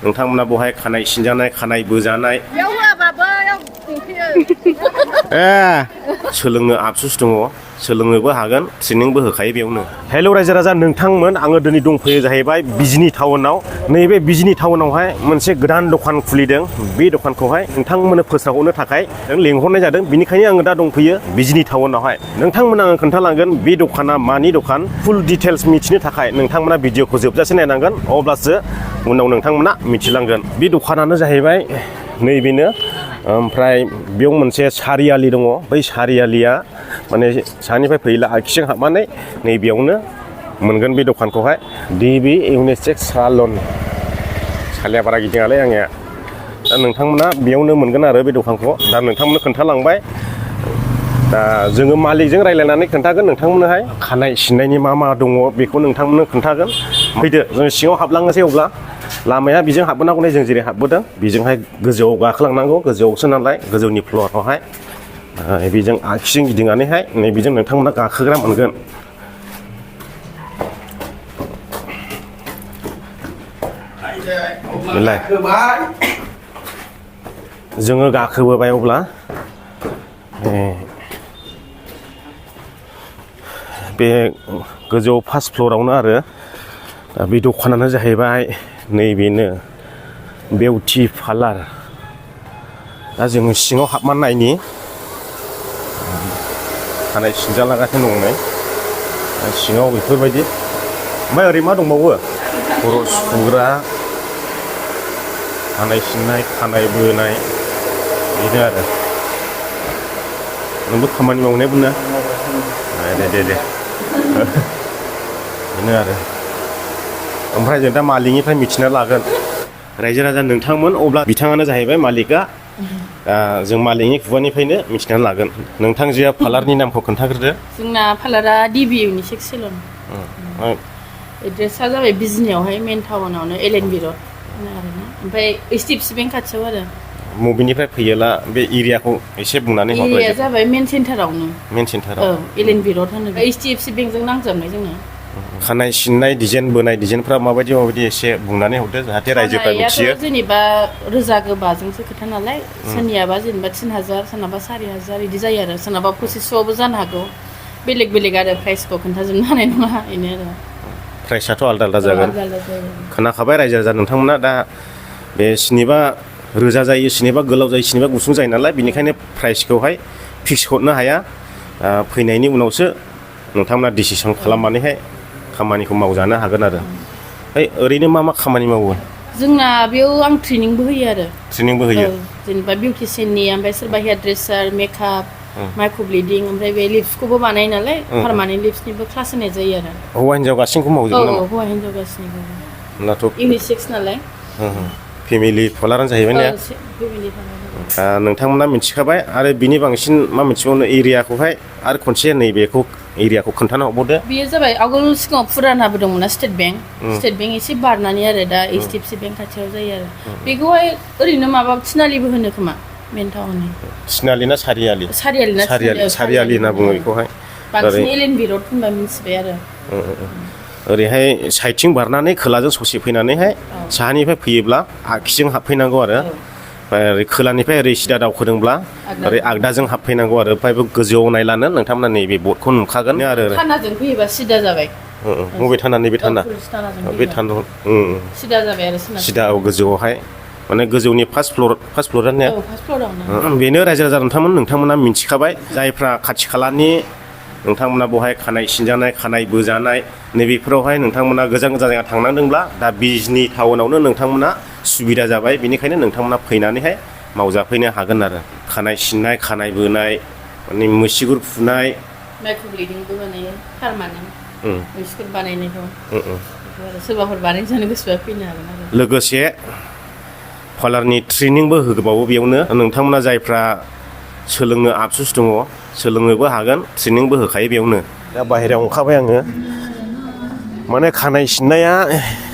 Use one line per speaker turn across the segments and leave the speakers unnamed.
नोंथांमोना बहाय खानाय सिनजानाय खानाय बोजानाय सोलोंनो आफसुस दङ सोलोंनोबो हागोन ट्रेनिंबो होखायो बेयावनो हेल' रायजो राजा नोंथांमोन आङो दिनै दंफैयो जाहैबाय बिजनि टाउनाव नैबे बिजनि टाउनावहाय मोनसे गोदान दखान खुलिदों बे दखानखौहाय नोंथांमोननो फोसावनो थाखाय लिंहरनाय जादों बिनिखायनो आङो दा दंफैयो बिजनि टाउनावहाय नोंथांमोना आङो खोन्थालांगोन बे दखाना मानि दखान फुल डिटेल्स मिथिनो थाखाय नोंथांमोना भिडिअखौ जोबजासे नायनांगोन अब्लासो उनाव नोंथांमोना मिथिलांगोन बे दखानानो जाहैबाय नैबेनो ओमफ्राय बेयाव मोनसे सारियालि दङ बै सारियालिया माने सानिफ्राय फैला आखिजों हाबनानै नैबेयावनो मोनगोन बे दखानखौहाय डिबि इउनिसेक्स सालन सालिया बारा गिदिङालै आंनिया दा नोंथांमोना बेयावनो मोनगोन आरो बे दखानखौ दा नोंथांमोननो खोन्थालांबाय दा जोङो मालिकजों रायज्लायनानै खोन्थागोन नोंथांमोननोहाय खानाय सिननायनि मा दङ बेखौ नोंथांमोननो खोन्थागोन फैदो जों सिङाव हाबलांनोसै अब्ला लामाया बेजों हाबबोनांगौ जों जेरै हाबबोदों बेजोंहाय गोजौआव गाखोलांनांगौ गोजौआवसो नालाय गोजौनि फ्ल'रावहाय बेजों आगसिजों गिदिंनानैहाय नैबेजों नोंथांमोना गाखोग्रा मोनगोन जोङो गाखोबोबाय अब्ला बे गोजौ फार्स्ट फ्ल'रावनो आरो दा बे दखानानो जाहैबाय नैबेनो बिउटि पार्लार दा जोङो सिङाव हाबनानै नायनि खानाय सिनजालागासिनो दं नै सिङाव बेफोरबायदि ओमफ्राय ओरै मा दंबावो खर' सुग्रा खानाय सिननाय खानाय बोनाय बेनो आरो नोंबो खामानि मावनायबो ना दे बेनो आरो ओमफ्राय जों दा मालिकनिफ्राय मिथिना लागोन रायजो राजा नोंथांमोन अब्ला बिथाङानो जाहैबाय मालिकआ जों मालिकनि खुगानिफ्रायनो मिथिनानै लागोन नोंथांजोआ पार्लारनि नामखौ खोन्थाग्रोदो
जोंना पार्लारा डिबि इउनिसेक्स सेलन एड्रेसा जाबाय बिजनियावहाय मेन टाउनावनो एलएनबि रड आरोना ओमफ्राय एचडिएफसि बेंक खाथियाव आरो
बबेनिफ्राय फैयोला बे एरियाखौ एसे बुंनानै हरबाय
एरिया जाबाय मेन सेन्टारावनो
मेन सेन्टाराव
एलएनबि रड होनो एचडिएफसि बेंकजों नांजाबनाय जोङो
खानाय सिननाय डिजाइन बोनाय डिजाइनफ्रा माबायदि एसे बुंनानै हरदो जाहाथे रायजोफ्रा मिथियो
जेनेबा रोजा गोबाजोंसो खोथा नालाय सोरनियाबा जेनेबा 3000 सोरनाबा 4000 बिदि जायो आरो सोरनाबा 2500आवबो जानो हागौ बेलेग आरो प्राइसखौ खोन्थाजोबनो हानाय नङा बेनो आरो
प्राइसआथ' आलदा जागोन खोनाखाबाय रायजो राजा नोंथांमोना दा बे सिनिबा रोजा जायो सिनिबा गोलाव जायो सिनिबा गुसुं जायो नालाय बेनिखायनो प्राइसखौहाय फिक्स हरनो हाया फैनायनि उनावसो नोंथांमोना डिसिसन खालामनानैहाय खामानिखौ मावजानो हागोन आरो ओरैनो मा खामानि मावो
जोंना बेयाव आं ट्रेनिंबो होयो आरो
ट्रेनिंबो होयो
जेनेबा बिउटिशियाननि ओमफ्राय सोरबा हेयार ड्रेसार मेकआप माइक्र ब्लिडिं ओमफ्राय बे लिप्सखौबो बानायो नालाय पार्मानेन्ट लिप्सनिबो क्लास होनाय जायो आरो
हौवा हिन्जाव गासैखौबो मावजोबो नामा
हौवा हिन्जाव गासैनिबो
होनब्लाथ'
इउनिसेक्स नालाय
फेमिलि पार्लारानो जाहैबाय ने नोंथांमोना मिथिखाबाय आरो बिनि बांसिन मा मिथिबावनो एरियाखौहाय आरो खनसे नैबेखौ एरियाखौ खोन्थाना हरबावदो
बेयो जाबाय आगोल सिगाङाव फुरानाबो दंमोन ना स्टेट बेंक एसे बारनानै आरो दा एचडिएफसि बेंक खाथियाव जायो आरो बेखौहाय ओरैनो माबा थिनालिबो होनो खोमा मेन टाउननि
थिनालि ना सारियालि सारियालि होनना बुङो बेखौहाय
बांसिन एलएनबि रड होनबा मिथिबाय आरो
ओरैहाय साइडथिं बारनानै खोलाजों ससे फैनानैहाय साहानिफ्राय फैयोब्ला आगसिजों हाबफैनांगौ आरो ओरै खोलानिफ्राय ओरै सिदा दावखोदोंब्ला ओरै आगदाजों हाबफैनांगौ आरो ओमफ्राय गोजौआव नायलानो नोंथांमोना नैबे बर्डखौ नुखागोन आरो
थानाजों फैयोबा सिदा जाबाय
बबे थाना नैबे थाना बे थाना
सिदा जाबाय आरो
सिदा गोजौआवहाय माने गोजौनि फार्स्ट फ्ल'रानो बेनो रायजो राजा नोंथांमोना मिथिखाबाय जायफ्रा खाथि खालानि नोंथांमोना बहाय खानाय सिनजानाय खानाय बोजानाय नैबेफोरावहाय नोंथांमोना गोजान जायगा थांनांदोंब्ला दा बिजनि टाउनावनो नोंथांमोना सुबिदा जाबाय बेनिखायनो नोंथांमोना फैनानैहाय मावजाफैनो हागोन आरो खानाय सिननाय खानाय बोनाय माने मुसिगुर फुनाय
माइक्र ब्लिडिंबो बानायो पार्मानेन्ट मुसिगुर बानायनायखौ सोरबाफोर बानायजानो गोसोबा फैनो हागोन आरो
लोगोसे पार्लारनि ट्रेनिंबो होबावो बेयावनो नोंथांमोना जायफ्रा सोलोंनो आफसुस दङ सोलोंनोबो हागोन ट्रेनिंबो होखायो बेयावनो दा बाहेरायाव ओंखारबाय आङो माने खानाय सिननाया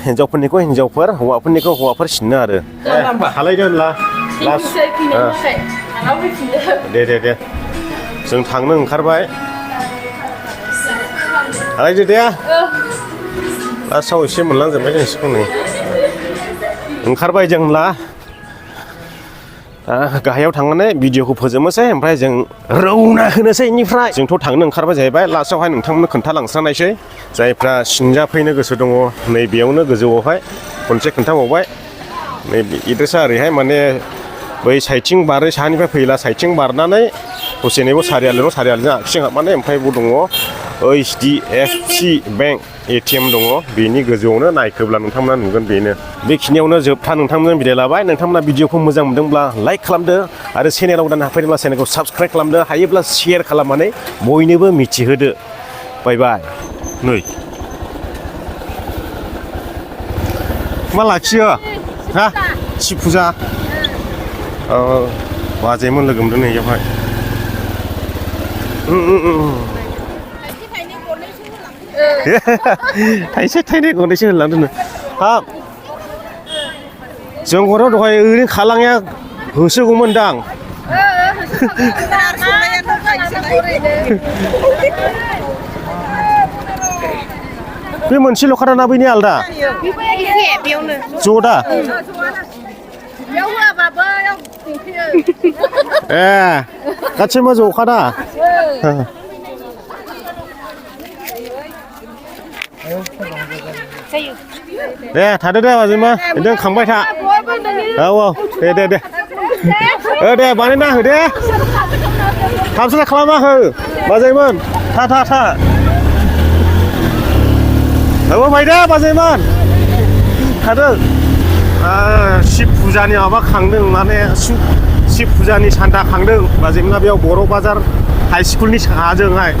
हिन्जावफोरनिखौ हिन्जावफोर हौवाफोरनिखौ हौवाफोर सिननो आरो हालायदो होनला दे जों थांनो ओंखारबाय हालायदो दे लास्टआव एसे मोनलांजोब्बाय जों सिखौ नै ओंखारबाय जों होनब्ला गाहायाव थांनानै भिडिअखौ फोजोबनोसै ओमफ्राय जों रौना होनोसै बेनिफ्राय जोंथ' थांनो ओंखारबाय जाहैबाय लास्टआवहाय नोंथांमोननो खोन्थालांस्रानायसै जायफ्रा सिंजाफैनो गोसो दङ नैबेयावनो गोजौआवहाय खनसे खोन्थाबावबाय नैबे एड्रेसा ओरैहाय माने बै साइथिं बारै साहानिफ्राय फैला साइथिं बारनानै दसे नैबाव सारियालिजों आगसिजों हाबनानै ओमफ्राय बाव दङ HDFC बेंक ATM दङ बेनि गोजौआवनो नायखोब्ला नोंथांमोना नुगोन बेनो बेखिनियावनो जोबथा नोंथांमोनजों बिदाय लाबाय नोंथांमोना भिडिअखौ मोजां मोनदोंब्ला लाइक खालामदो आरो चेनेलाव गोदान हाबफैदोंब्ला चेनेलखौ साबस्क्राइब खालामदो हायोब्ला शेयार खालामनानै बयनोबो मिथिहोदो बाय बाय नै मा लाखियो हा शिब फुजा बाजैमोन लोगो मोनदों नै बेयावहाय थाइसे थाइनै गरनैसो होनलांदों हाब जों हराव दहाय ओरैनो खालांनाया होसोगौमोनदां बे मोनसेल' खाना बैनि आलदा ज' दा ए गासिबो ज'खादा दे थादो दे बाजैमा बिदिनो खांबाय था औ दे दे बानायना हो दे थाबसो खालामा हो बाजैमोन था औ बायदे बाजैमोन थादो शिब फुजानि माबा खांदों माने शिब फुजानि सान्दा खांदों बाजैमोना बेयाव बर' बाजार हाइ स्कुलनि साहाजोंहाय